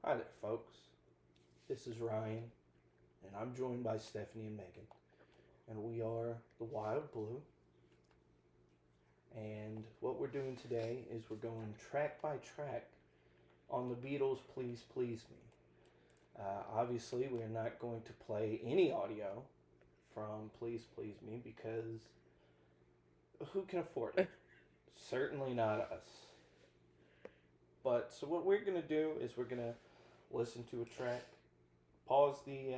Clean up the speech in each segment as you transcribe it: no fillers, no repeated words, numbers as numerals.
Hi there, folks. This is Ryan, and I'm joined by Stephanie and Megan. And we are the Wild Blue. And what we're doing today is we're going track by track on the Beatles' Please Please Me. Obviously, we're not going to play any audio from Please Please Me because who can afford it? Certainly not us. But so what we're going to do is we're going to listen to a track, pause the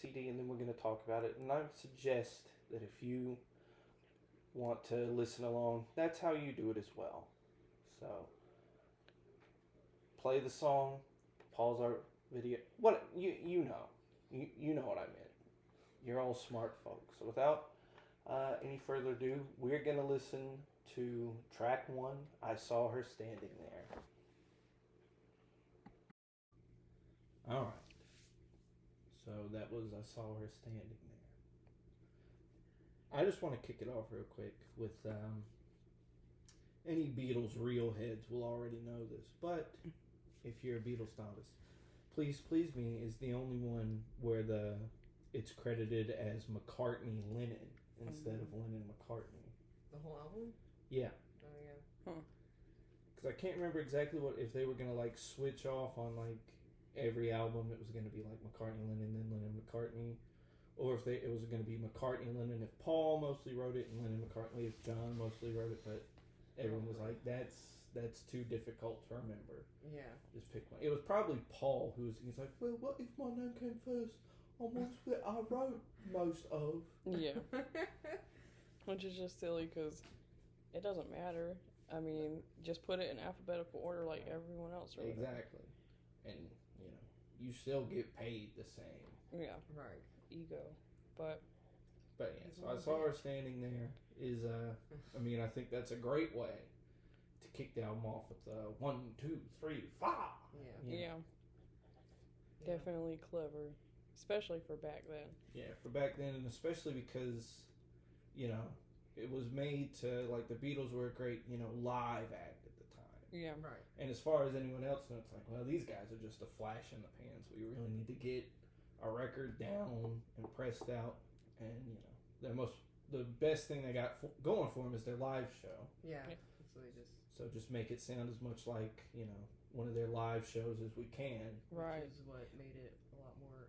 CD, and then we're going to talk about it. And I would suggest that if you want to listen along, that's how you do it as well. So play the song, pause our video. What you know, you know what I meant. You're all smart folks. So without any further ado, we're going to listen to track 1, I Saw Her Standing There. Alright. So that was I Saw Her Standing There. I just want to kick it off real quick with any Beatles real heads will already know this, but if you're a Beatles novice, Please Please Me is the only one where it's credited as McCartney-Lennon instead of Lennon-McCartney. The whole album? Yeah. Oh, yeah. Because I can't remember exactly if they were going to like switch off on like every album it was going to be like McCartney-Lennon, then Lennon-McCartney, or if it was going to be McCartney-Lennon if Paul mostly wrote it and Lennon-McCartney if John mostly wrote it, but everyone was like, that's too difficult to remember. Yeah. Just pick one. It was probably Paul he's like, well, what if my name came first on one that I wrote most of? Yeah. Which is just silly because it doesn't matter. I mean, just put it in alphabetical order like everyone else. Or exactly. And, you still get paid the same. Yeah. Right. Ego. But yeah, so I Saw Her Standing There is, I think that's a great way to kick the album off with 1, 2, 3, 5. Yeah. Definitely clever. Especially for back then. Yeah, for back then, and especially because, it was made to, like, the Beatles were a great, live act at the time. Yeah. Right. And as far as anyone else knows, it's like, well, these guys are just a flash in the pan, so we really need to get a record down and pressed out. And, the best thing they got going for them is their live show. Yeah. So just make it sound as much like, one of their live shows as we can. Right. Which is what made it a lot more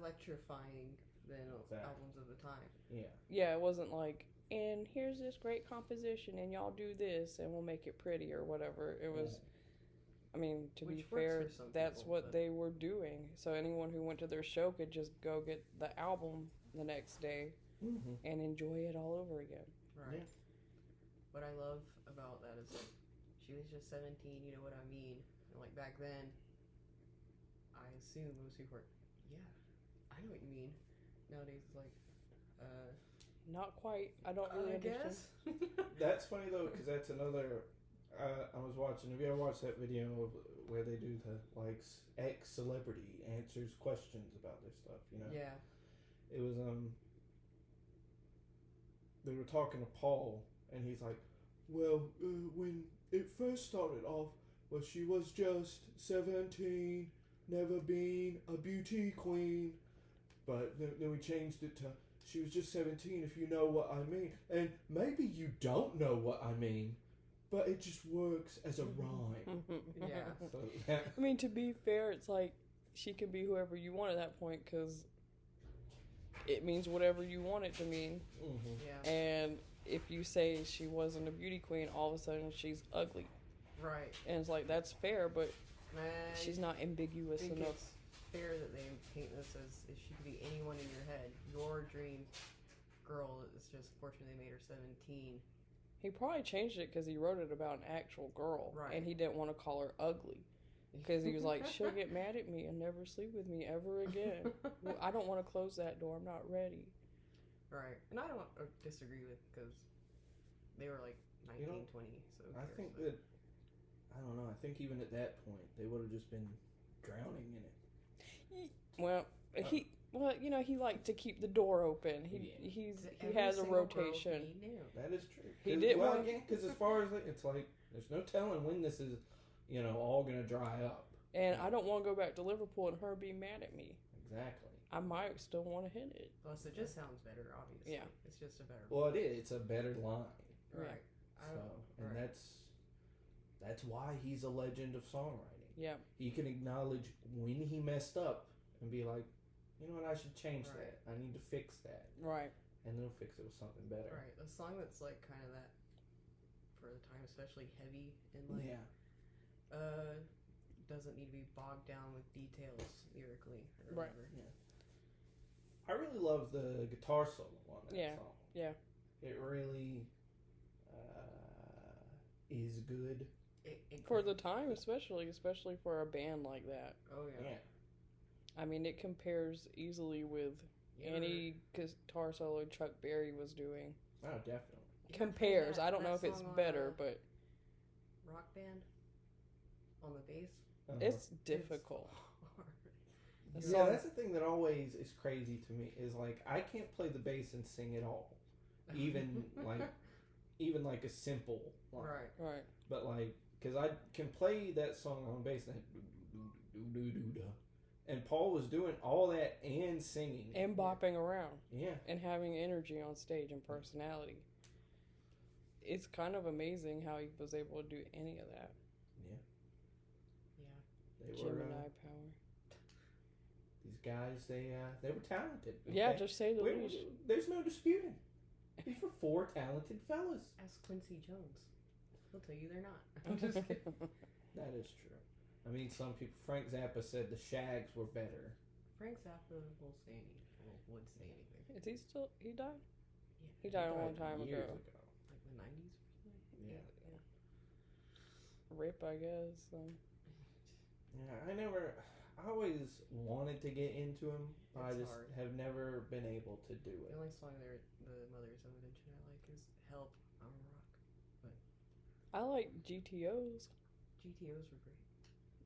electrifying than albums of the time. Yeah. Yeah, it wasn't like, and here's this great composition, and y'all do this, and we'll make it pretty or whatever. It was, to be fair, that's what they were doing. So anyone who went to their show could just go get the album the next day and enjoy it all over again. Right. Yeah. What I love about that is she was just 17, you know what I mean? And like back then, I assume most people were, yeah, I know what you mean. Nowadays it's like, not quite. I don't really understand. That's funny though, because that's another. I was watching. Have you ever watched that video of where they do the ex celebrity answers questions about their stuff? Yeah. It was They were talking to Paul, and he's like, "Well, when it first started off, well, she was just 17, never been a beauty queen, but then we changed it to." She was just 17, if you know what I mean. And maybe you don't know what I mean, but it just works as a rhyme. Yeah. So, to be fair, it's like she can be whoever you want at that point because it means whatever you want it to mean. Mm-hmm. Yeah. And if you say she wasn't a beauty queen, all of a sudden she's ugly. Right. And it's like, that's fair, but Man, she's not ambiguous I think enough. it's fair that they paint this as if she could be anyone in your head. Your dream girl is just fortunately they made her 17. He probably changed it because he wrote it about an actual girl. Right. And he didn't want to call her ugly. Because he was like, she'll get mad at me and never sleep with me ever again. Well, I don't want to close that door. I'm not ready. Right. And I don't disagree with because they were like 19, 20. So I think that, I don't know, I think even at that point, they would have just been drowning in it. Well, he liked to keep the door open. He has a rotation. He knew. That is true. He did again, because as far as it's like, there's no telling when this is, all gonna dry up. And I don't want to go back to Liverpool and her be mad at me. Exactly. I might still want to hit it. Plus, it just sounds better, obviously. Yeah. It's just a better Well, it is. It's a better line. Right. So, and that's why he's a legend of songwriting. Yeah. He can acknowledge when he messed up and be like, you know what, I should change that. I need to fix that. Right. And then he'll fix it with something better. Right. A song that's like kind of that for the time, especially heavy and like doesn't need to be bogged down with details lyrically or whatever. Yeah. I really love the guitar solo on that song. Yeah. It really is good. For the time, especially for a band like that. Oh, yeah. I mean, it compares easily with any guitar solo Chuck Berry was doing. Oh, definitely. Compares. I don't know if it's better, but... Rock Band? On the bass? It's difficult. It's hard. That's the thing that always is crazy to me, is like, I can't play the bass and sing at all. Even like a simple line. Right. But like, because I can play that song on bass and Paul was doing all that and singing. And bopping around. Yeah. And having energy on stage and personality. It's kind of amazing how he was able to do any of that. They Gemini were, power. These guys, they were talented. Okay? Yeah, just say the least. There's no disputing. These were four talented fellas. Ask Quincy Jones. He'll tell you they're not. I'm just kidding. That is true. I mean, some people. Frank Zappa said the Shags were better. Frank Zappa would say anything. Is he still? He died. Yeah. He died a long time years ago. Like the 90s or something. Yeah. Rip, I guess. Yeah, I always wanted to get into him, but I just have never been able to do it. The only song the Mothers of Invention I like is Help, I'm a Rock. But I like GTOs. GTOs were great.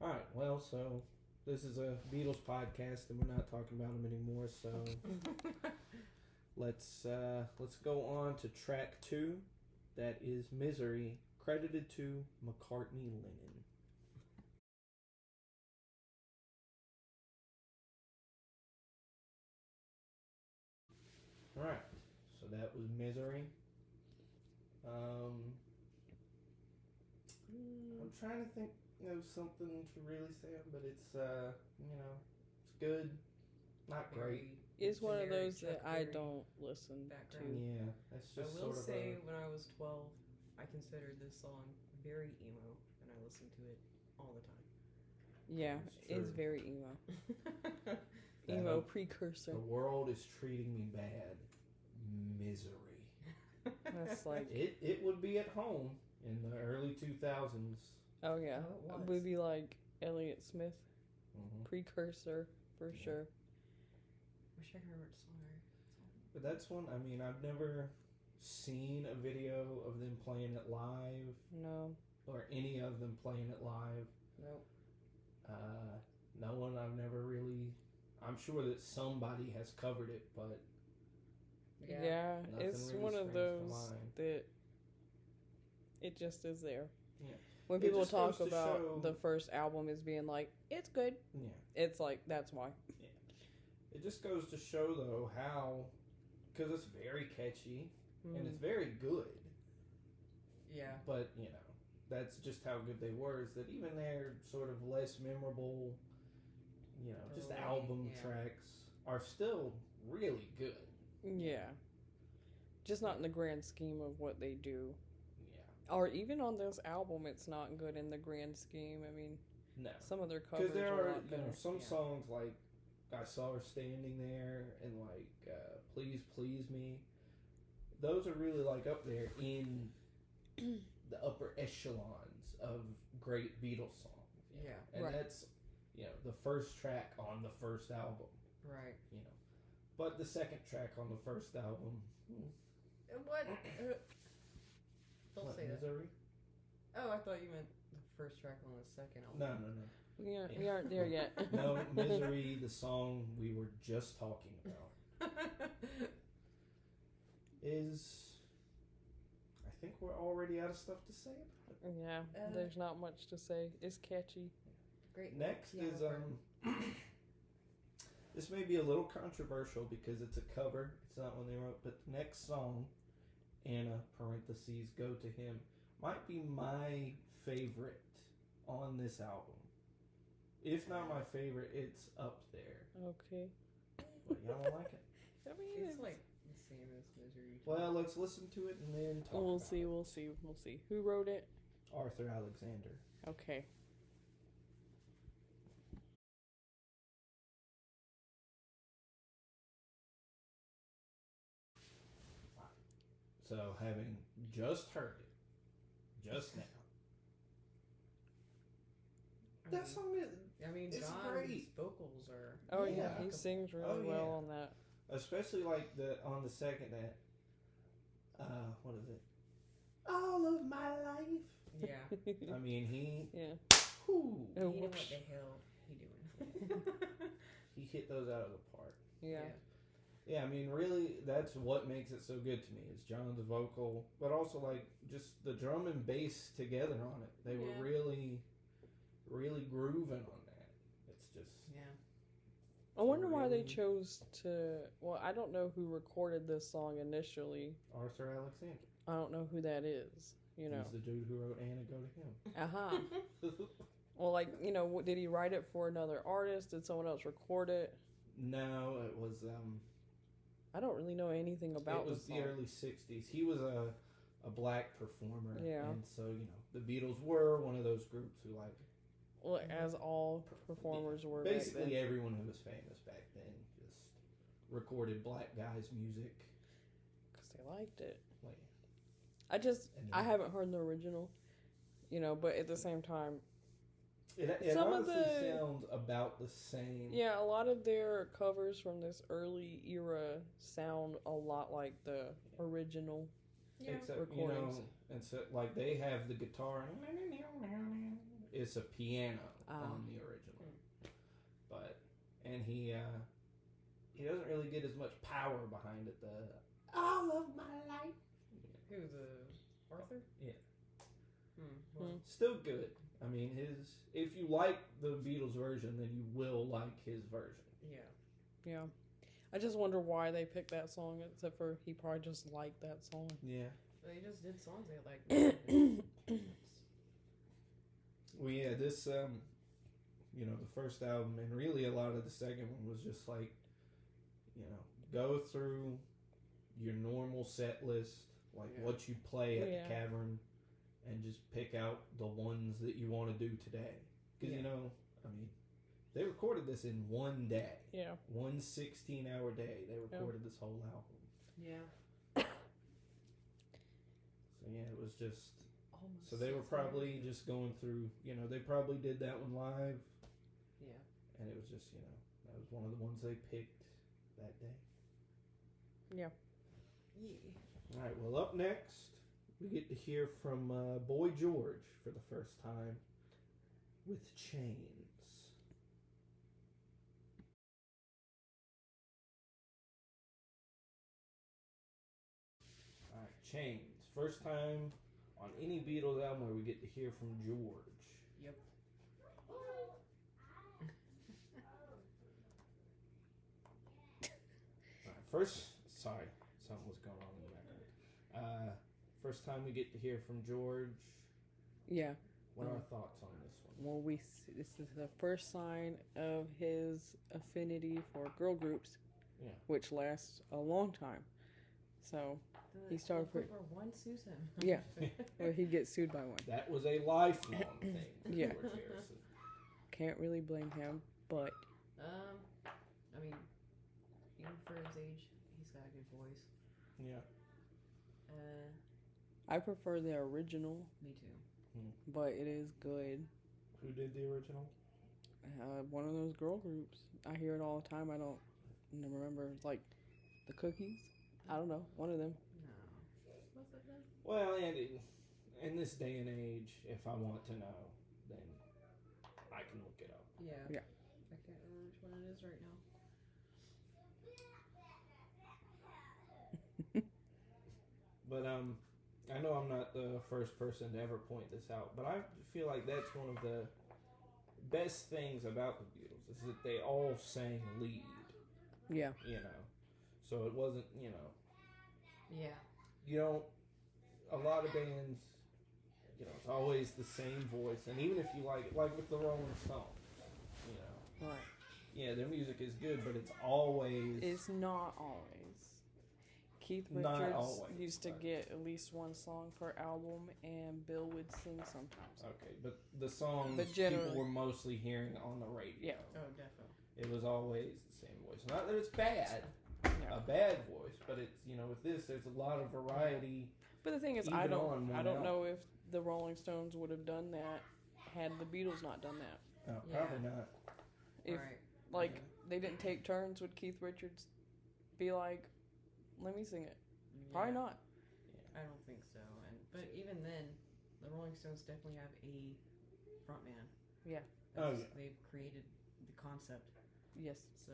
Alright, well, so this is a Beatles podcast and we're not talking about them anymore, so let's go on to track 2. That is Misery, credited to McCartney Lennon. Alright, so that was Misery. I'm trying to think of something to really say, but it's, it's good. Not great. It's one of those that I don't listen to. Yeah, that's just I will say, when I was 12, I considered this song very emo, and I listened to it all the time. Yeah, it's very emo. Emo precursor. The world is treating me bad. Misery. That's like it would be at home in the early 2000s. Oh yeah, it would be like Elliott Smith, precursor for sure. Wish I could remember the song. But that's one. I mean, I've never seen a video of them playing it live. No. Or any of them playing it live. Nope. No one. I've never really. I'm sure that somebody has covered it, but yeah, it's really one of those that it just is there. Yeah. When people talk about the first album as being like, it's good. Yeah. It's like, that's why. Yeah. It just goes to show, though, how, because it's very catchy and it's very good. Yeah. But, that's just how good they were, is that even their sort of less memorable, just album tracks are still really good. Yeah. Just not in the grand scheme of what they do. Yeah. Or even on this album, it's not good in the grand scheme. I mean, no. Some of their covers because there are, some yeah. songs like I Saw Her Standing There and like Please Please Me. Those are really like up there in the upper echelons of great Beatles songs. Yeah. And that's, the first track on the first album. Right. But the second track on the first album. What? Don't say Misery? that. Oh, I thought you meant the first track on the second album. No. We aren't there yet. No, Misery, the song we were just talking about, is... I think we're already out of stuff to say about it. Yeah, there's not much to say. It's catchy. Great. Next is this may be a little controversial because it's a cover. It's not one they wrote, but the next song, Anna parentheses go to him, might be my favorite on this album. If not my favorite, it's up there. Okay. But y'all don't like it? I mean, it's like the same as Misery. Well, let's listen to it and then talk. We'll see. Who wrote it? Arthur Alexander. Okay. So, having just heard it, just now, that song is. I mean, it's John's great. vocals are. Oh yeah, he sings really well on that. Especially like on the second that. What is it? All of my life. Yeah. I mean, he. Yeah. Whew, You know what the hell he doing? he hit those out of the park. Yeah. Yeah, I mean, really, that's what makes it so good to me is John's vocal, but also like just the drum and bass together on it. They were really, really grooving on that. It's just I wonder why they chose to. Well, I don't know who recorded this song initially. Arthur Alexander. I don't know who that is. You know, he's the dude who wrote "Anna Go to Him." Well, like did he write it for another artist? Did someone else record it? No, it was. I don't really know anything about it. It was the early '60s. He was a black performer. Yeah. And so the Beatles were one of those groups who like. Well, as all performers were. Basically, everyone who was famous back then just recorded black guys' music because they liked it. Like, I haven't heard the original, but at the same time, it some honestly of the sounds about the same. Yeah, a lot of their covers from this early era sound a lot like the original. Yeah. Except recordings. And so like they have the guitar. It's a piano on the original, and he doesn't really get as much power behind it. All of my life. Who's Arthur? Yeah. Well, Still good. I mean, if you like the Beatles version, then you will like his version. Yeah. Yeah. I just wonder why they picked that song, except for he probably just liked that song. Yeah. They just did songs they like. Well, yeah, this, the first album, and really a lot of the second one was just like, go through your normal set list, like what you play at the Cavern, and just pick out the ones that you want to do today. Because, they recorded this in one day. Yeah. 1 16-hour day. They recorded this whole album. Yeah. So, yeah, it was just... So they were probably just going through, they probably did that one live. Yeah. And it was just, that was one of the ones they picked that day. Yeah. All right, well, up next, we get to hear from Boy George for the first time with Chains. All right, Chains. First time on any Beatles album where we get to hear from George. Yep. First, sorry, something was going on in the background. First time we get to hear from George. Yeah. What are our thoughts on this one? Well, this is the first sign of his affinity for girl groups, which lasts a long time. So he started for one sues him. Yeah, or he gets sued by one. That was a lifelong thing. Yeah. George Harrison. Can't really blame him, but I mean, even for his age, he's got a good voice. Yeah. I prefer the original. Me too. But it is good. Who did the original? One of those girl groups. I hear it all the time. I don't remember. Like the Cookies. I don't know. One of them. No. Was it them? Well, and in this day and age, if I want to know, then I can look it up. Yeah. Yeah. I can't remember which one it is right now. But I know I'm not the first person to ever point this out, but I feel like that's one of the best things about the Beatles is that they all sang lead. Yeah. You know, so it wasn't, Yeah. You don't. A lot of bands, it's always the same voice, and even if you like with the Rolling Stones, Right. Yeah, their music is good, but it's always. It's not always. Keith Richards used to get at least one song per album, and Bill would sing sometimes. Okay, but the songs people were mostly hearing on the radio. Yeah. Oh, definitely. It was always the same voice. Not that it's bad, No. a bad voice, but it's with this there's a lot of variety. But the thing is, I don't know if the Rolling Stones would have done that had the Beatles not done that. No, probably not. If they didn't take turns, would Keith Richards be like, "Let me sing it"? Probably not. Yeah. I don't think so. But even then, the Rolling Stones definitely have a frontman. Yeah. They've created the concept. Yes. So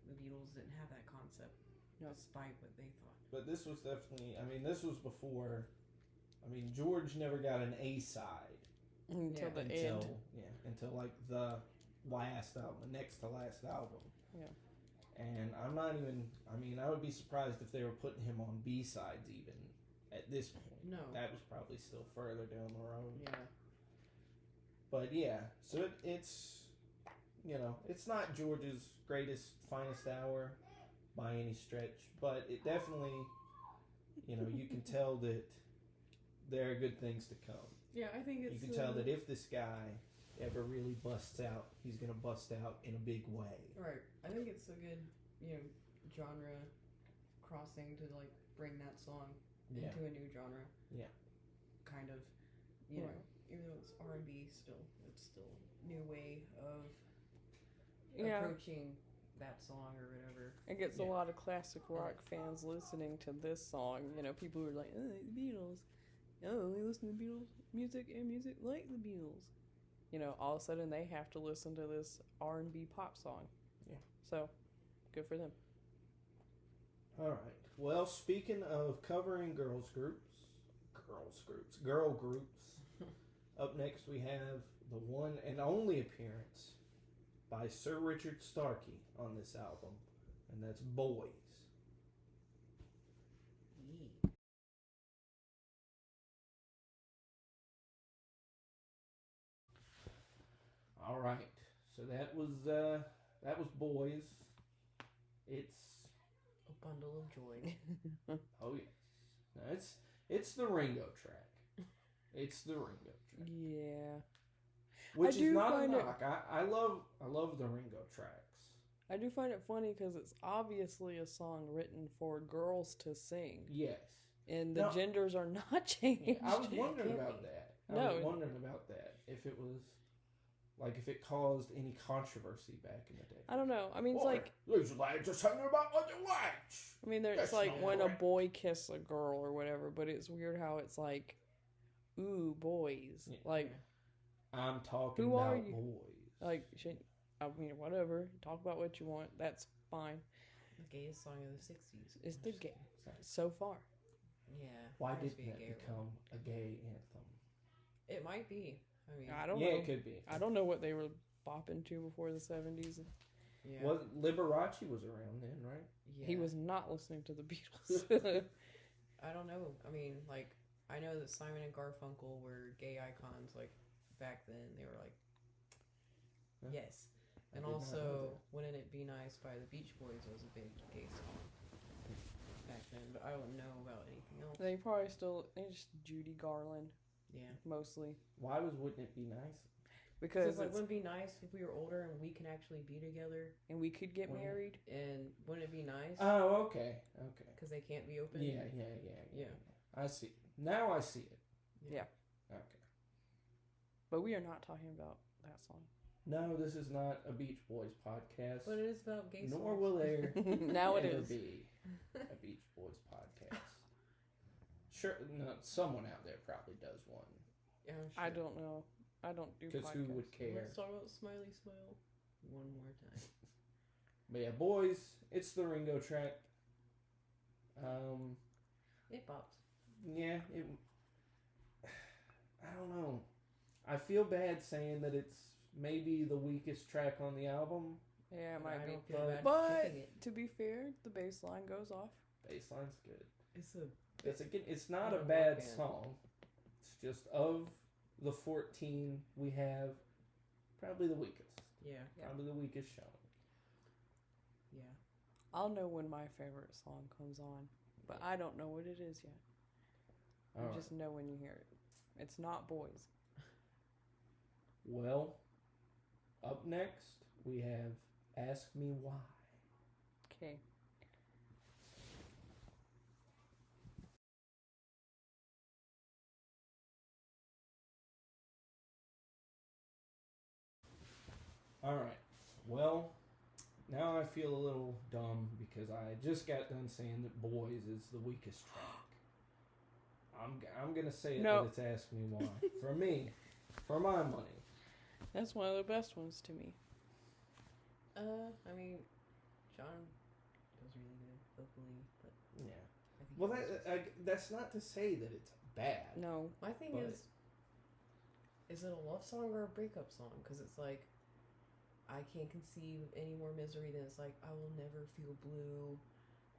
the Beatles didn't have that concept, despite what they thought. But this was definitely. This was before. George never got an A side until the end. Yeah, until like the last album, the next to last album. Yeah. And I'm not even. I would be surprised if they were putting him on B sides even at this point. No. That was probably still further down the road. Yeah. But yeah, so it's. It's not George's greatest, finest hour by any stretch, but it definitely, you can tell that there are good things to come. Yeah, I think it's... You can tell that if this guy ever really busts out, he's going to bust out in a big way. Right. I think it's a good, genre crossing to, bring that song into a new genre. Yeah. Kind of, you know, even though it's R&B still, it's still a new way of approaching that song or whatever. It gets a lot of classic rock fans listening to this song. People who are like, "Oh, the Beatles. Oh, we listen to Beatles music and music like the Beatles." All of a sudden they have to listen to this R&B pop song. Yeah. So, good for them. All right. Well, speaking of covering girl groups, up next we have the one and only appearance by Sir Richard Starkey on this album, and that's Boys. All right, so that was Boys. It's a bundle of joy. Oh yes, no, it's the Ringo track. It's the Ringo track. Yeah. Which is not a knock. I love the Ringo tracks. I do find it funny because it's obviously a song written for girls to sing. Yes. And the genders are not changed. Yeah, I was wondering about that. I was wondering about that. If it was, if it caused any controversy back in the day. I don't know. It's like... These lads are singing about what they like. It's like when a boy kisses a girl or whatever, but it's weird how it's like, ooh, boys. Yeah. I'm talking who about are you? Boys. Whatever. Talk about what you want. That's fine. The gayest song of the 60s. It's the gay. So far. Yeah. Why didn't it become a gay anthem? It might be. I don't know. Yeah, it could be. I don't know what they were bopping to before the 70s. Yeah. Liberace was around then, right? Yeah. He was not listening to the Beatles. I don't know. I know that Simon and Garfunkel were gay icons, back then. They were yes. And also, Wouldn't It Be Nice by the Beach Boys was a big gay song back then, but I don't know about anything else. They probably just Judy Garland. Yeah. Mostly. Why Wouldn't It Be Nice? Because wouldn't it be nice if we were older and we can actually be together? And we could get married? And wouldn't it be nice? Oh, okay. Because they can't be open? Yeah. I see. Now I see it. Yeah. Okay. But we are not talking about that song. No, this is not a Beach Boys podcast. But it is about gay songs. Nor will there now it ever is. be a Beach Boys podcast. Sure, no, someone out there probably does one. Yeah, I'm sure. I don't know. I don't do podcasts. Because who would care? Let's talk about Smiley Smile one more time. But yeah, Boys, it's the Ringo track. It pops. Yeah, I don't know. I feel bad saying that it's maybe the weakest track on the album. Yeah, it might be. But to be fair, the bass line goes off. Bass line's good. It's not a bad song. It's just of the 14 we have, probably the weakest. Yeah. Probably the weakest showing. Yeah. I'll know when my favorite song comes on, but I don't know what it is yet. You just know when you hear it. It's not Boys. Well, up next we have Ask Me Why. Okay. Alright. Well, now I feel a little dumb because I just got done saying that Boys is the weakest track. I'm gonna say it that it's Ask Me Why. For me. For my money. That's one of the best ones to me. I mean, John was really good vocally, but yeah. Well, that's not to say that it's bad. No. My thing is it a love song or a breakup song? Because it's like, I can't conceive any more misery than it's like, I will never feel blue,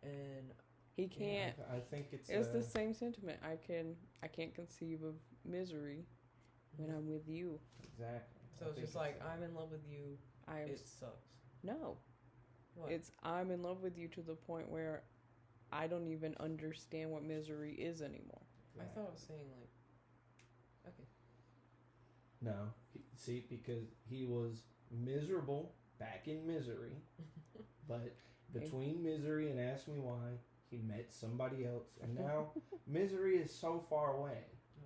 and he can't. I think it's the same sentiment. I can't conceive of misery when I'm with you. Exactly. So it's just like, I'm in love with you. It sucks. No. What? It's I'm in love with you to the point where I don't even understand what misery is anymore. Exactly. I thought I was saying like, okay. No. See, because he was miserable back in Misery, but between Misery and Ask Me Why, he met somebody else, and now Misery is so far away.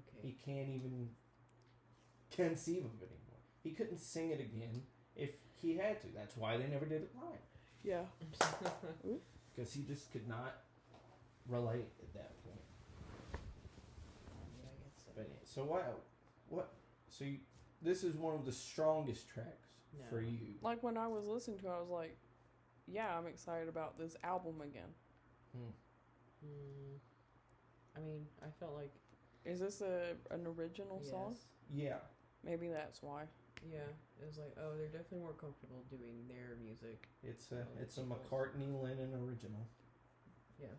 Okay. He can't even conceive of it anymore. He couldn't sing it again if he had to. That's why they never did it live. Yeah. Because he just could not relate at that point. Yeah, I guess so. But yeah, so what? So this is one of the strongest tracks for you. Like when I was listening to it, I was like, yeah, I'm excited about this album again. I mean, I felt like... Is this an original song? Yeah. Maybe that's why. Yeah, it was like, oh, they're definitely more comfortable doing their music. It's a McCartney-Lennon original. Yeah.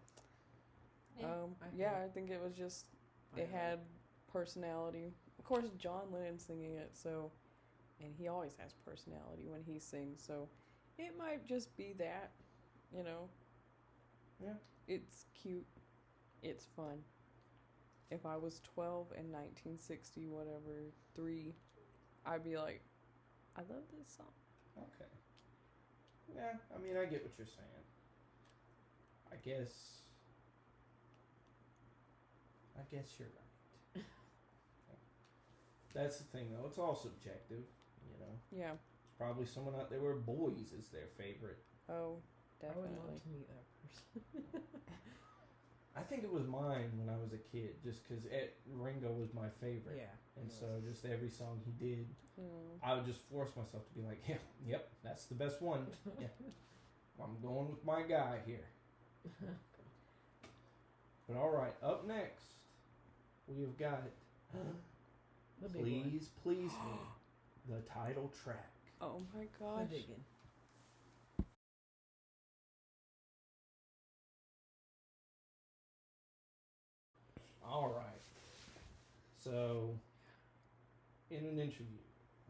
I think it was just, it had personality. Of course, John Lennon's singing it, so, and he always has personality when he sings, so it might just be that, you know. Yeah. It's cute. It's fun. If I was 12 in 1960, whatever, 3, I'd be like, I love this song. Okay. Yeah, I mean, I get what you're saying. I guess you're right. That's the thing, though. It's all subjective, you know. Yeah. There's probably someone out there where Boys is their favorite. Oh, definitely. I would love to meet that person. I think it was mine when I was a kid, just because Ringo was my favorite. Yeah. And so just every song he did, I would just force myself to be like, yeah, yep, that's the best one. Yeah. I'm going with my guy here. But all right, up next, we have got Please Please Me, the title track. Oh my gosh. All right. So, in an interview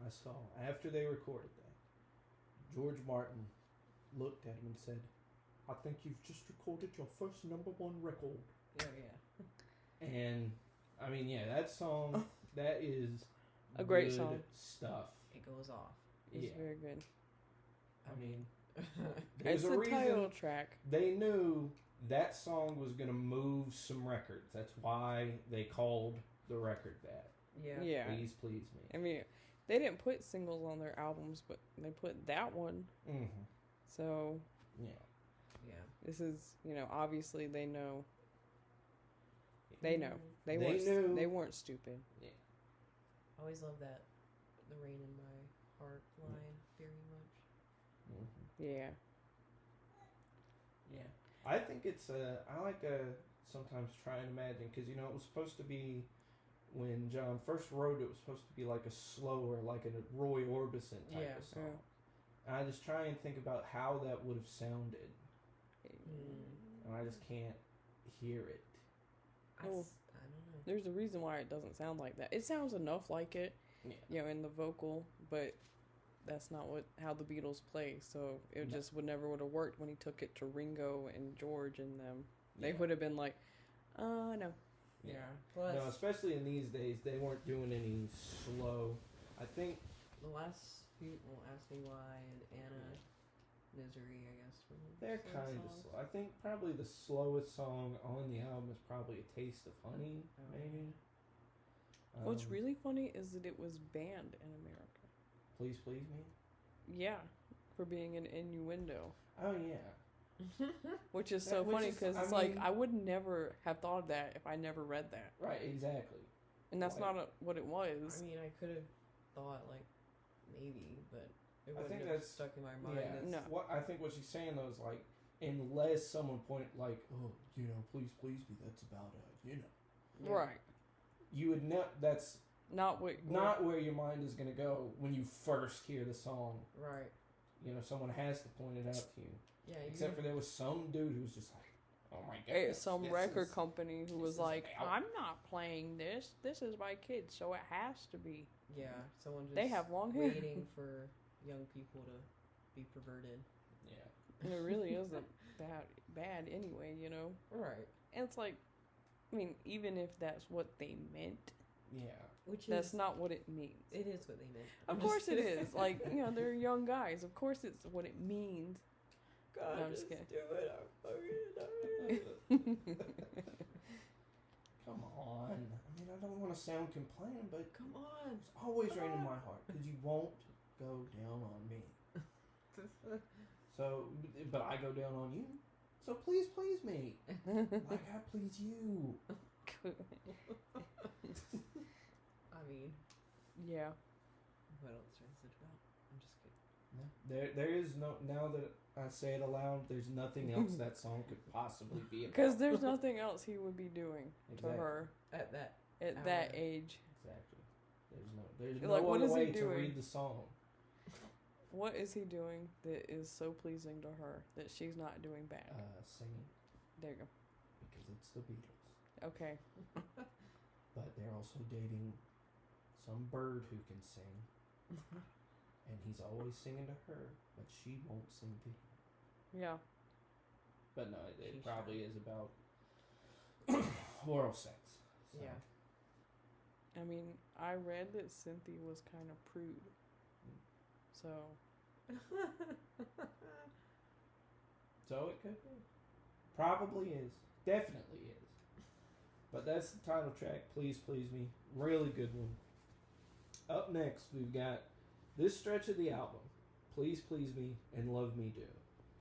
I saw after they recorded that, George Martin looked at him and said, I think you've just recorded your first #1 record. Oh, yeah. And, I mean, yeah, that song, that is a great song. Stuff. It goes off. It's very good. I mean, it's a the reason title track. They knew that song was going to move some records. That's why they called the record that. Yeah. Please Please Me. I mean, they didn't put singles on their albums, but they put that one. Mm-hmm. So, yeah. This is, obviously they know. They know. They weren't stupid. Yeah. I always love that, the rain in my heart line very much. Mm-hmm. Yeah. Yeah. I think it's I like sometimes try and imagine, because it was supposed to be when John first wrote it, was supposed to be like a slower, like a Roy Orbison type of song. Yeah. And I just try and think about how that would have sounded. And I just can't hear it. I don't know. There's a reason why it doesn't sound like that. It sounds enough like it, in the vocal, but that's not how the Beatles play. So it just would have worked when he took it to Ringo and George and them. They would have been like, no. Yeah. Plus, no, especially in these days, they weren't doing any slow. I think the last few, Ask Me Why and Anna, Misery, I guess. They're kind of slow. I think probably the slowest song on the album is probably A Taste of Honey, maybe. What's really funny is that it was banned in America. Please Please Me? Yeah, for being an innuendo. Oh, yeah. Which is so funny because it's like, I would never have thought of that if I never read that. Right, exactly. And that's not what it was. I mean, I could have thought, like, maybe, but it wouldn't have that's stuck in my mind. Yeah, no. I think what she's saying, though, is like, unless someone pointed, like, oh, Please Please Me, that's about, Yeah. Right. You would know, that's not where your mind is going to go when you first hear the song. Right. Someone has to point it out to you. Yeah. Except for there was some dude who was just like, oh my god. Some record company who was like, I'm not playing this. This is my kid, so it has to be. Yeah. Someone just they have long hair. Waiting for young people to be perverted. Yeah. And it really isn't that bad anyway, Right. And it's like, I mean, even if that's what they meant. Yeah. That's not what it means. It is what they meant. Of course it is. Like, they're young guys. Of course it's what it means. God, no, I'm just kidding. do it. I'm fucking Come on. I mean, I don't want to sound complaining, but come on. It's always right in my heart because you won't go down on me. So, but I go down on you. So please me. Like I please you. I mean, yeah. What else is it about? I'm just kidding. No, there is no. Now that I say it aloud, there's nothing else that song could possibly be about. Because there's nothing else he would be doing to her at that age. Exactly. There's no other way to read the song. What is he doing that is so pleasing to her that she's not doing back? Singing. There you go. Because it's the Beatles. Okay. But they're also dating some bird who can sing. And he's always singing to her, but she won't sing to him. Yeah. But no, it probably is about oral sex. So. Yeah. I mean, I read that Cynthia was kind of prude. So. So it could be. Probably is. Definitely is. But that's the title track, Please Please Me. Really good one. Up next, we've got this stretch of the album, Please Please Me and Love Me Do.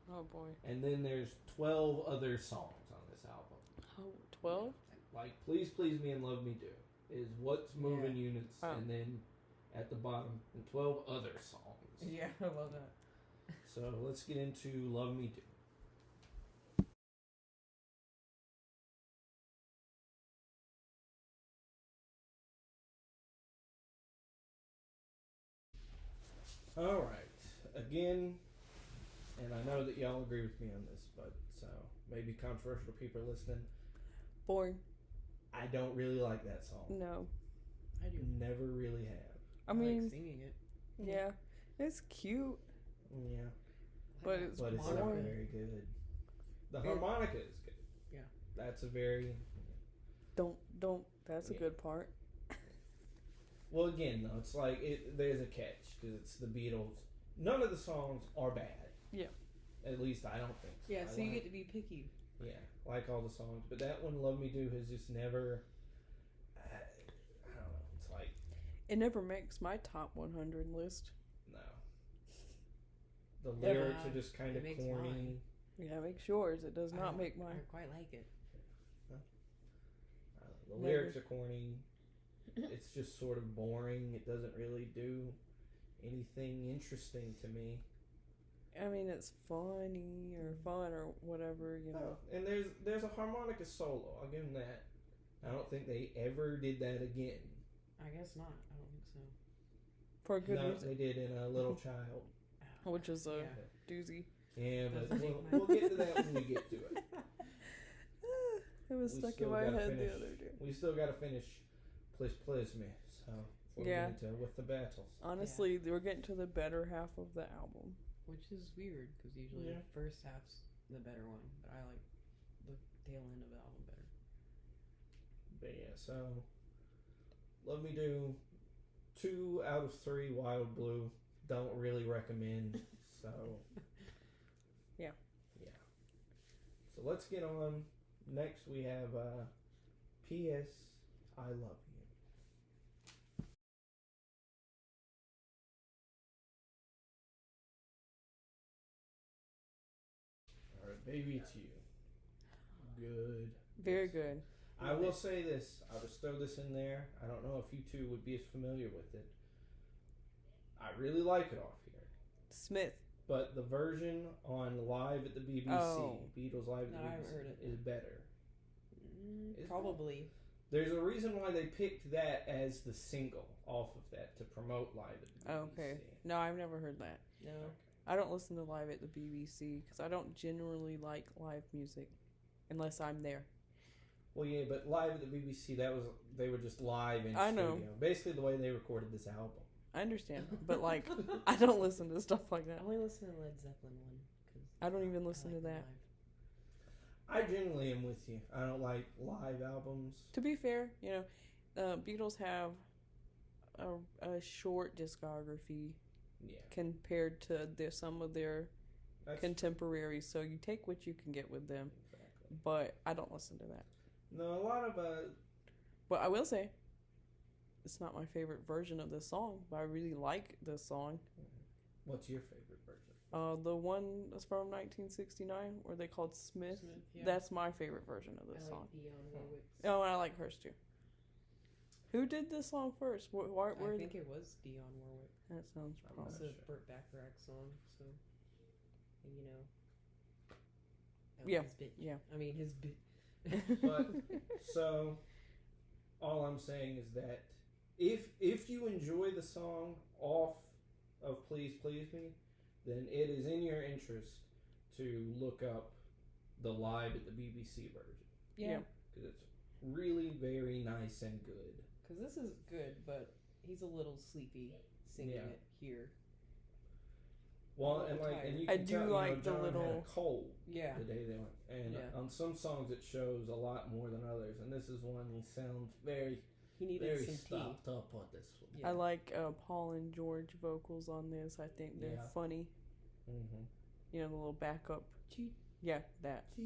Oh boy. And then there's 12 other songs on this album. Oh, 12? Like Please Please Me and Love Me Do is What's Moving Units, and then at the bottom, 12 other songs. Yeah, I love that. So let's get into Love Me Do. All right. Again, and I know that y'all agree with me on this, but so maybe controversial people listening. Boring. I don't really like that song. No. I do. Never really have. I mean, like singing it. Yeah. It's cute. Yeah. But it's not very good. The harmonica is good. Yeah. That's a very... Don't. That's a good part. Well, again, though, it's like, there's a catch, because it's the Beatles. None of the songs are bad. Yeah. At least I don't think so. Yeah, so you get to be picky. Yeah, like all the songs. But that one, Love Me Do, has just never... I don't know. It's like... It never makes my top 100 list. No. The lyrics are just kind of corny. Mine. Yeah, make yours. It does not make mine. I quite like it. The lyrics are corny. It's just sort of boring. It doesn't really do anything interesting to me. I mean, it's funny or fun or whatever, Oh, and there's a harmonica solo. I'll give him that. I don't think they ever did that again. I guess not. I don't think so. For good no, reason. they did in A Little Child. Which is a doozy. Yeah, but we'll get to that when we get to it. It was stuck in my head the other day. We still got to finish Please Please Me. So we're getting to With the Battles. Honestly, we're getting to the better half of the album. Which is weird, because usually the first half's the better one. But I like the tail end of the album better. But yeah, so let me do 2 out of 3 Wild Blue. Don't really recommend. So yeah. So let's get on. Next we have P.S. I Love You. All right, baby, it's you. Good. Very good. I will say this. I'll just throw this in there. I don't know if you two would be as familiar with it. I really like it off here. Smith. But the version on Live at the BBC, Beatles Live at the BBC, is better. Probably. There's a reason why they picked that as the single off of that to promote Live at the BBC. Okay. No, I've never heard that. No. Okay. I don't listen to Live at the BBC because I don't generally like live music unless I'm there. Well, yeah, but Live at the BBC, they were just live in I studio. know. Basically the way they recorded this album. I understand, but like, I don't listen to stuff like that. I only listen to Led Zeppelin one. I don't even listen to that. I generally am with you. I don't like live albums. To be fair, Beatles have a short discography compared to some of their contemporaries. So you take what you can get with them. Exactly. But I don't listen to that. No, a lot of But I will say, it's not my favorite version of this song, but I really like this song. What's your favorite version? The one that's from 1969, where they called Smith. Yeah. That's my favorite version of this song. Like Dionne Warwick. Oh, and I like hers too. Who did this song first? I think it was Dionne Warwick. That sounds probably. It's a Burt Bacharach song, so Yeah. His bit. Yeah. I mean his bit. But so, all I'm saying is that if you enjoy the song off of Please Please Me, then it is in your interest to look up the Live at the BBC version. Yeah. Because it's really very nice and good. Because this is good, but he's a little sleepy singing it here. Well, and you can tell, like John the little had a cold the day they went, and Yeah. on some songs it shows a lot more than others, and this is one he sounds very, He needed very some stopped tea. up on this one. Yeah. I like Paul and George vocals on this. I think they're funny. Mm-hmm. You know, the little backup. Cheat. Yeah, that. I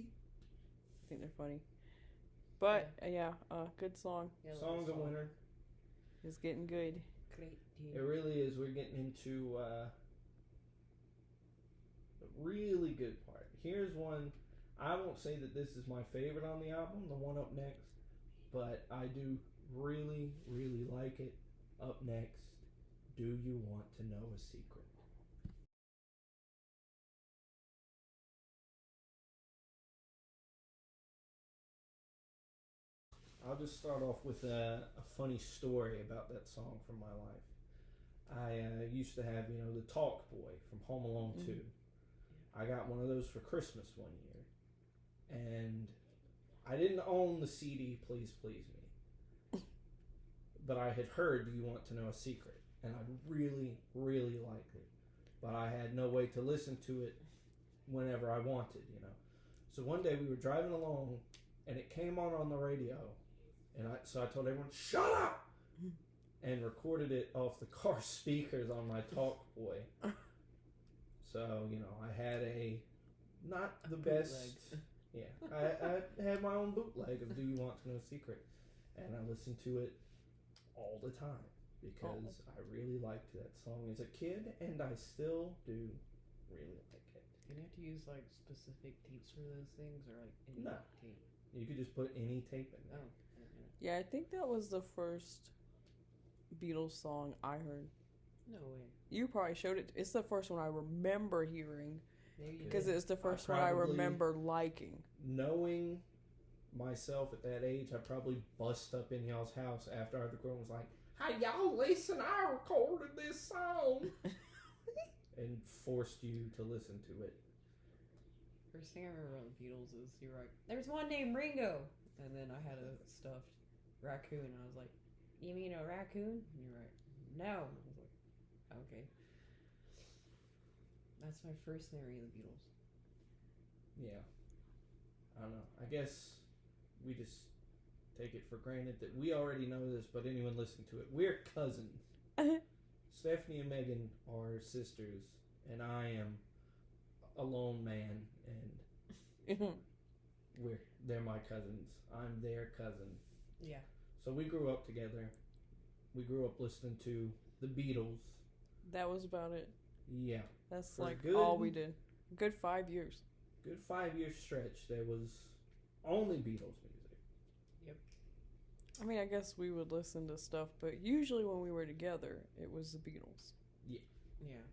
think they're funny. But good song. Yeah, Song's a winner. It's getting good. Great It really is. We're getting into a really good part. Here's one. I won't say that this is my favorite on the album, the one up next, but I do really, really like it. Up next, Do You Want to Know a Secret? I'll just start off with a funny story about that song from my life. I used to have, the Talk Boy from Home Alone 2. I got one of those for Christmas one year. And I didn't own the CD, Please Please Me. But I had heard Do You Want to Know a Secret? And I really, really liked it. But I had no way to listen to it whenever I wanted, So one day we were driving along, and it came on the radio. And so I told everyone, shut up! And recorded it off the car speakers on my Talk Boy. So, I had not the best. Yeah. I had my own bootleg of Do You Want to Know a Secret? And I listened to it all the time because I really liked that song as a kid, and I still do really like it. Do you have to use like specific tapes for those things, or like any tape? You could just put any tape in there. Oh. Yeah, I think that was the first Beatles song I heard. No way. You probably showed it. It's the first one I remember hearing. Maybe because it's the first one I remember liking. Knowing myself at that age, I probably bust up in y'all's house after I was grown, was like, "Hey, y'all, listen! I recorded this song," and forced you to listen to it. First thing I remember about the Beatles is you were like, "There's one named Ringo," and then I had a stuffed raccoon, and I was like, "You mean a raccoon?" And you were like, "No." I was like, "Okay." That's my first memory of the Beatles. Yeah. I don't know. I guess we just take it for granted that we already know this, but anyone listening to it, we're cousins. Stephanie and Megan are sisters, and I am a lone man, and they're my cousins. I'm their cousin. Yeah. So we grew up together. We grew up listening to the Beatles. That was about it. Yeah. That's like all we did. Good 5 years. Good 5 year stretch. There was only Beatles music. Yep. I mean, I guess we would listen to stuff, but usually when we were together, it was the Beatles. Yeah. Yeah.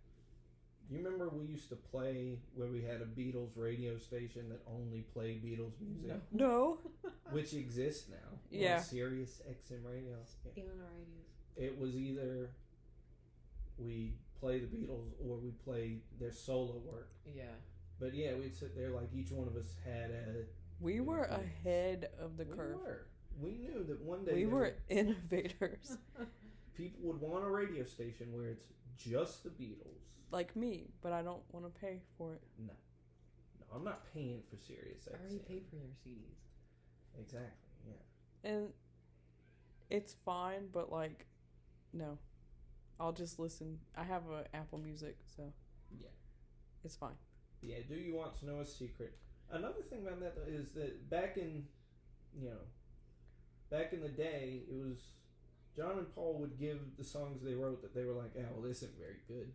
You remember we used to play where we had a Beatles radio station that only played Beatles music? No. Which exists now. Yeah. Sirius XM radio. Stealing our ideas. It was either we play the Beatles or we play their solo work. Yeah. But yeah, we'd sit there like each one of us had a... We were ahead of the curve. We knew that one day... We were innovators. People would want a radio station where it's just the Beatles. Like me, but I don't want to pay for it. No, I'm not paying for Sirius XM. I already paid for their CDs. Exactly, yeah. And it's fine, but like, no. I'll just listen. I have an Apple Music, so yeah, it's fine. Yeah, do you want to know a secret? Another thing about that is that back in the day, it was John and Paul would give the songs they wrote that they were like, oh, well, this isn't very good.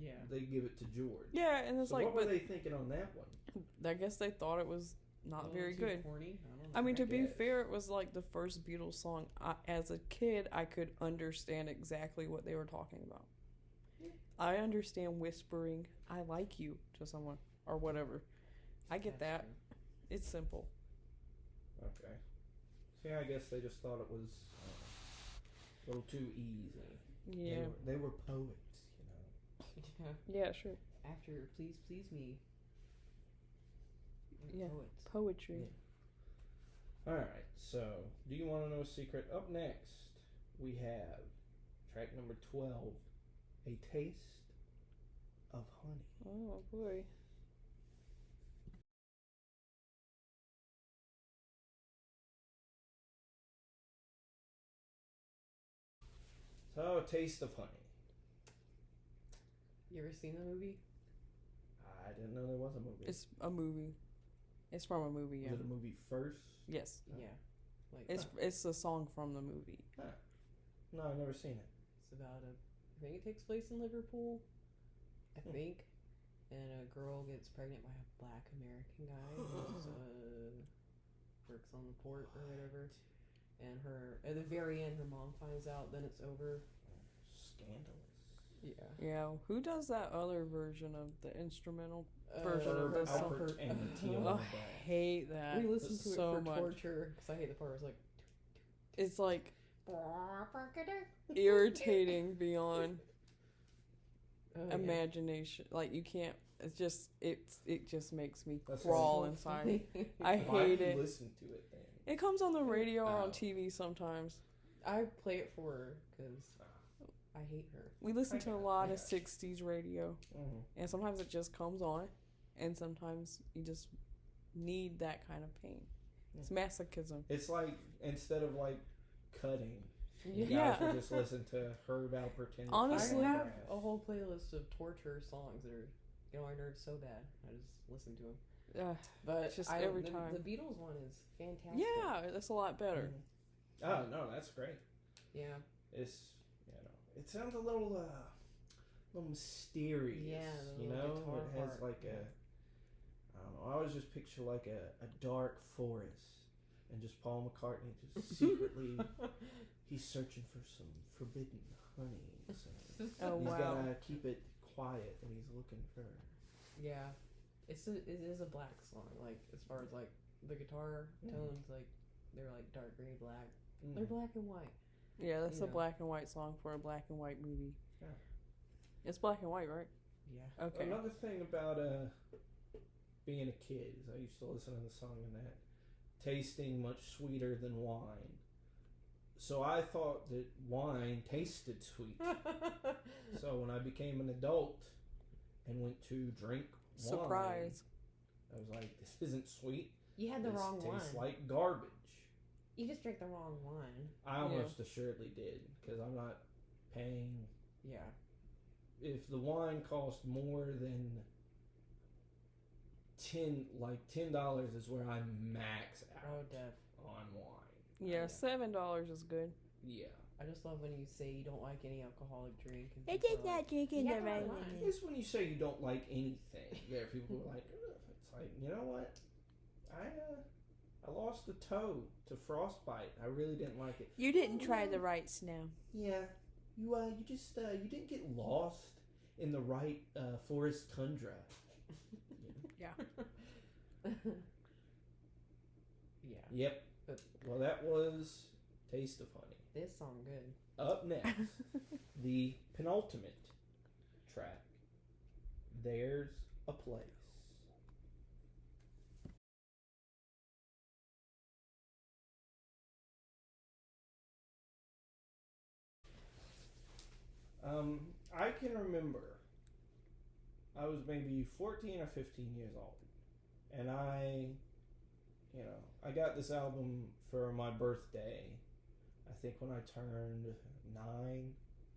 Yeah. They give it to George. Yeah, and it's so like, what were they thinking on that one? I guess they thought it was not very good. Corny? I mean, to be fair, it was like the first Beatles song. As a kid, I could understand exactly what they were talking about. Yeah. I understand whispering, "I like you" to someone or whatever. I get that. True. It's simple. Okay. So yeah, I guess they just thought it was a little too easy. Yeah. They were poets. Yeah, sure. After Please Please Me. Yeah, poetry. Yeah. Alright, so do you want to know a secret? Up next, we have track number 12, A Taste of Honey. Oh, boy. So, A Taste of Honey. You ever seen the movie? I didn't know there was a movie. It's a movie. It's from a movie, yeah. Was it a movie first? Yes. Yeah. Like it's a song from the movie. Huh. No, I've never seen it. It's about I think it takes place in Liverpool. I think. And a girl gets pregnant by a black American guy who works on the port or whatever. And at the very end, her mom finds out, then it's over. Scandalous. Yeah. Yeah. Who does that other version of the instrumental version of this song? I hate that. We listened to so it for much. torture because I hate the part where it's like irritating beyond imagination. Like you can't. It's just it just makes me crawl inside. I hate it. Listen to it then. It comes on the radio or on TV sometimes. I play it for her because I hate her. We listen to a lot of 60s radio. Mm-hmm. And sometimes it just comes on. And sometimes you just need that kind of pain. It's masochism. It's like, instead of like cutting, you yeah. guys would just listen to Herb Alpert. Honestly, I have a whole playlist of torture songs that are getting my nerves so bad. I just listen to them. But just every time. The Beatles one is fantastic. Yeah, that's a lot better. Mm-hmm. Oh, no, that's great. Yeah. It's, it sounds a little mysterious. Yeah, it has like I don't know, I always just picture like a dark forest and just Paul McCartney just secretly, he's searching for some forbidden honey. So he's gotta keep it quiet and he's looking for her. Yeah. It is a black song, like, as far as, like, the guitar tones, like, they're like dark gray, black. Mm. They're black and white. Yeah, that's a black and white song for a black and white movie. Yeah. It's black and white, right? Yeah. Okay. Another thing about being a kid is I used to listen to the song and that tasting much sweeter than wine. So I thought that wine tasted sweet. So when I became an adult and went to drink wine, Surprise. I was like, this isn't sweet. You had the wrong one. This tastes like garbage. You just drank the wrong one. I almost assuredly did, because I'm not paying. Yeah. If the wine cost more than $10 is where I max out on wine. Yeah, $7 is good. Yeah. I just love when you say you don't like any alcoholic drink. I did not drink in the right wine. It's when you say you don't like anything. There are people who are like, ugh. It's like, you know what? I lost a toe to frostbite. I really didn't like it. You didn't try the right snow. Yeah. You just you didn't get lost in the right forest tundra. Yeah. Yeah. Yep. Well, that was Taste of Honey. This song good. Up next, the penultimate track, There's a Place. I can remember I was maybe 14 or 15 years old, and I got this album for my birthday, I think when I turned 9.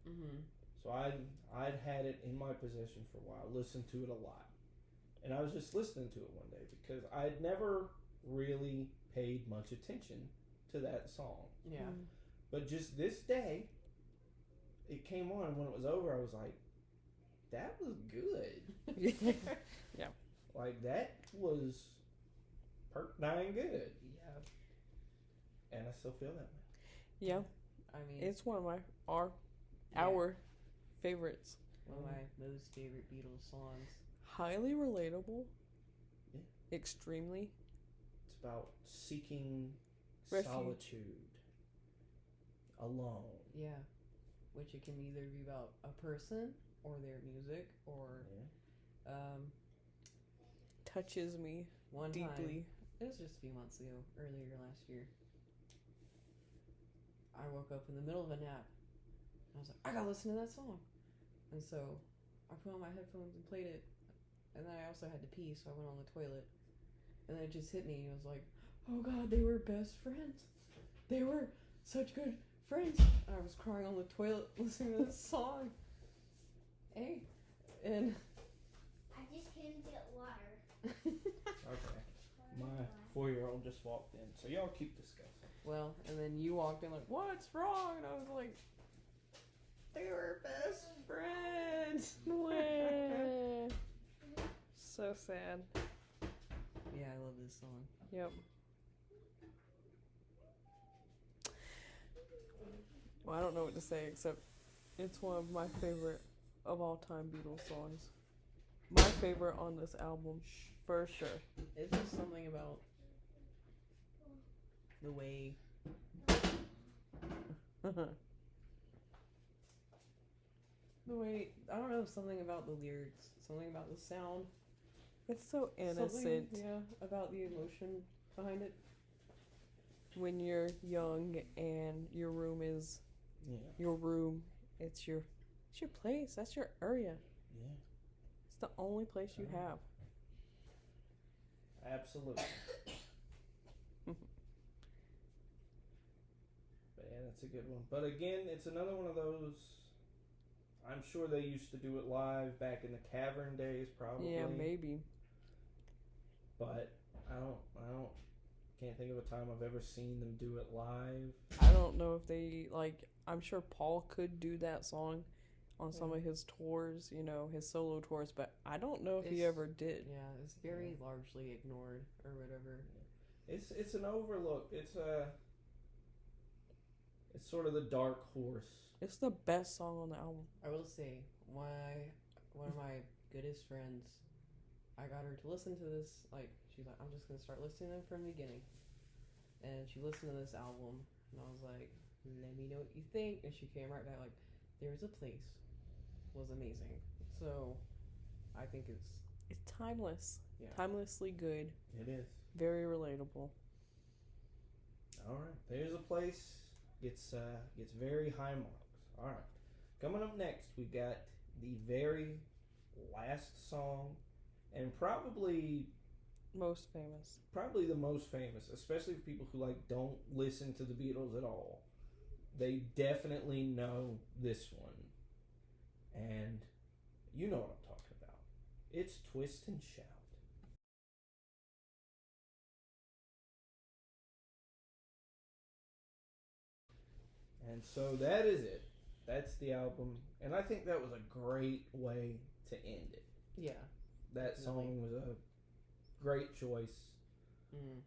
Mm-hmm. So I'd had it in my possession for a while, listened to it a lot, and I was just listening to it one day because I'd never really paid much attention to that song. Yeah. But just this day, it came on, and when it was over, I was like, that was good. Yeah. Like, that was dang good. Yeah. And I still feel that way. Yeah. I mean, It's one of our favorites. One of my most favorite Beatles songs. Highly relatable. Yeah. Extremely. It's about seeking Refuge. solitude alone. Yeah. Which it can either be about a person or their music or touches me one deeply. Time, it was just a few months ago, earlier last year. I woke up in the middle of a nap. And I was like, I gotta listen to that song. And so I put on my headphones and played it. And then I also had to pee, so I went on the toilet. And then it just hit me. I was like, oh God, they were best friends. They were such good friends. And I was crying on the toilet listening to this song. Hey. And I just came to get water. Okay. My 4-year-old just walked in, so y'all keep discussing. Well, and then you walked in like, what's wrong? And I was like, they were best friends. So sad. Yeah, I love this song. Yep. Well, I don't know what to say except it's one of my favorite of all time Beatles songs. My favorite on this album, for sure. It's just something about the way I don't know, something about the lyrics, something about the sound. It's so innocent. Yeah, about the emotion behind it. When you're young and your room is your room, it's your place. That's your area. Yeah. It's the only place you have. Absolutely. But yeah, that's a good one. But again, it's another one of those. I'm sure they used to do it live back in the Cavern days, probably. Yeah, maybe. But I can't think of a time I've ever seen them do it live. I don't know if they, I'm sure Paul could do that song on some of his tours, his solo tours, but I don't know if he ever did. Yeah, it's very largely ignored or whatever. It's an overlook. It's sort of the dark horse. It's the best song on the album. I will say, one of my goodest friends I got her to listen to this. Like, she's like, I'm just gonna start listening to them from the beginning. And she listened to this album, and I was like, let me know what you think. And she came right back like, There's a Place was amazing. So I think it's timeless. Yeah. Timelessly good. It is. Very relatable. All right. There's a Place. Gets very high marks. All right. Coming up next, we got the very last song, and probably the most famous, especially for people who don't listen to the Beatles at all. They definitely know this one, and you know what I'm talking about. It's Twist and Shout. And so that is it. That's the album, and I think that was a great way to end it. Yeah. That song was a great choice. Mm.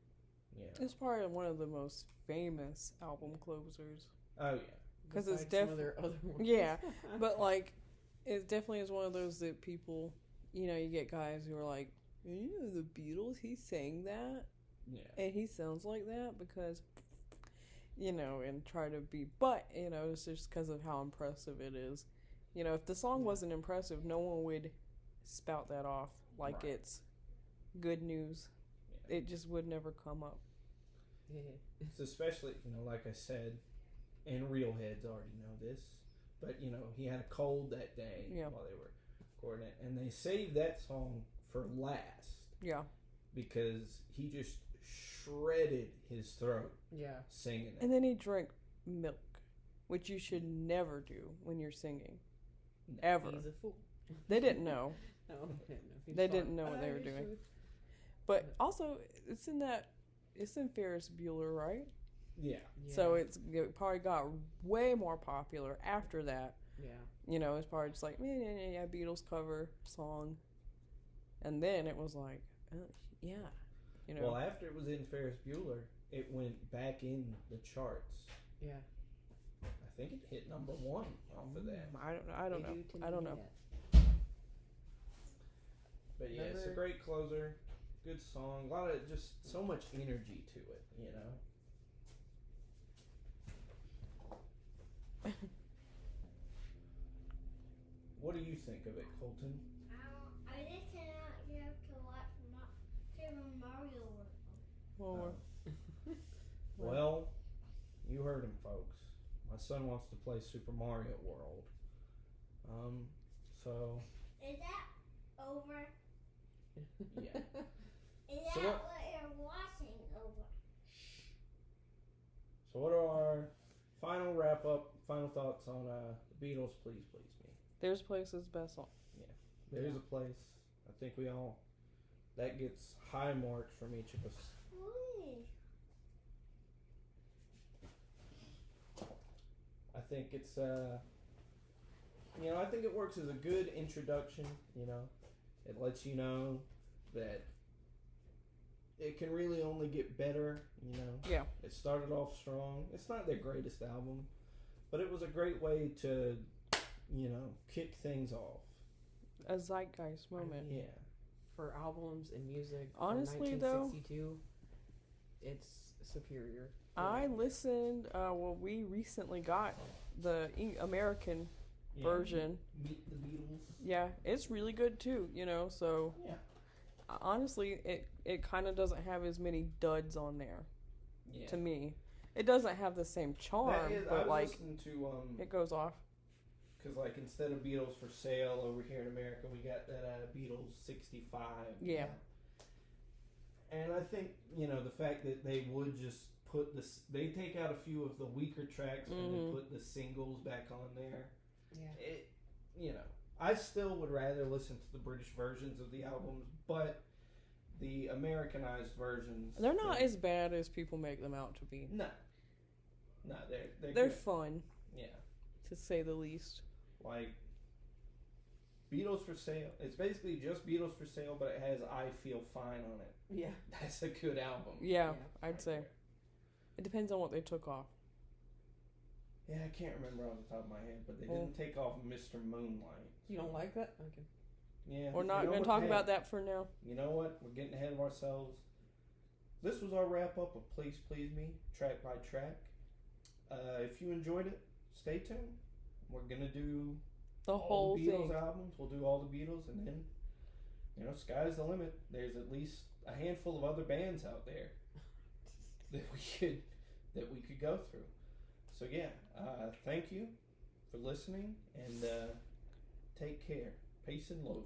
Yeah. It's probably one of the most famous album closers. Oh yeah. Because it's definitely yeah, but it definitely is one of those that people, you get guys who are like, the Beatles, he sang that, and he sounds like that because, and try to be, but it's just because of how impressive it is. If the song wasn't impressive, no one would spout that off like it's good news. Yeah. It just would never come up. It's especially, like I said, and real heads already know this, but he had a cold that day while they were recording it, and they saved that song for last. Yeah. Because he just shredded his throat. Yeah. Singing it. And then he drank milk, which you should never do when you're singing. No. Ever. He's a fool. They didn't know. No, they didn't know what they were doing. But also, it's in Ferris Bueller, right? Yeah. So it probably got way more popular after that. Yeah. It's probably just like, yeah, Beatles cover song. And then it was like, yeah. Well, after it was in Ferris Bueller, it went back in the charts. Yeah. I think it hit number 1 off of that. I don't know. But yeah, it's a great closer. Good song. A lot of just so much energy to it, What do you think of it, Colton? I just came out here to watch Super Mario World. Well, you heard him, folks. My son wants to play Super Mario World. So. Is that over? Yeah. Is that what you're watching over? So what are our final wrap-up, final thoughts on the Beatles, Please Please Me? There's a Place is the best song. Yeah. There's a Place. I think we all, that gets high marks from each of us. I think it's, I think it works as a good introduction, It lets you know that it can really only get better, Yeah. It started off strong. It's not their greatest album, but it was a great way to, kick things off. A zeitgeist moment. Yeah. For albums and music, honestly, 1962, it's superior. I listened, we recently got the American version. Meet the Beatles. Yeah, it's really good too, so. Yeah. Honestly, it kind of doesn't have as many duds on there. Yeah. To me. It doesn't have the same charm, but it goes off. Because instead of Beatles for Sale over here in America, we got that Beatles 65. Yeah. And I think, the fact that they would just put they take out a few of the weaker tracks and they put the singles back on there. Yeah. I still would rather listen to the British versions of the albums, but the Americanized versions, they're not as bad as people make them out to be. No, they're fun. Yeah, to say the least. Beatles for Sale. It's basically just Beatles for Sale, but it has I Feel Fine on it. Yeah, that's a good album. Yeah, I'd say. It depends on what they took off. Yeah, I can't remember off the top of my head, but they didn't take off Mr. Moonlight. You don't like that? Okay. Yeah. We're not going to talk about that for now. You know what? We're getting ahead of ourselves. This was our wrap up of Please Please Me, track by track. If you enjoyed it, stay tuned. We're going to do the whole all the Beatles thing. albums. We'll do all the Beatles, and then, sky's the limit. There's at least a handful of other bands out there that we could go through. So yeah, thank you for listening, and take care. Peace and love.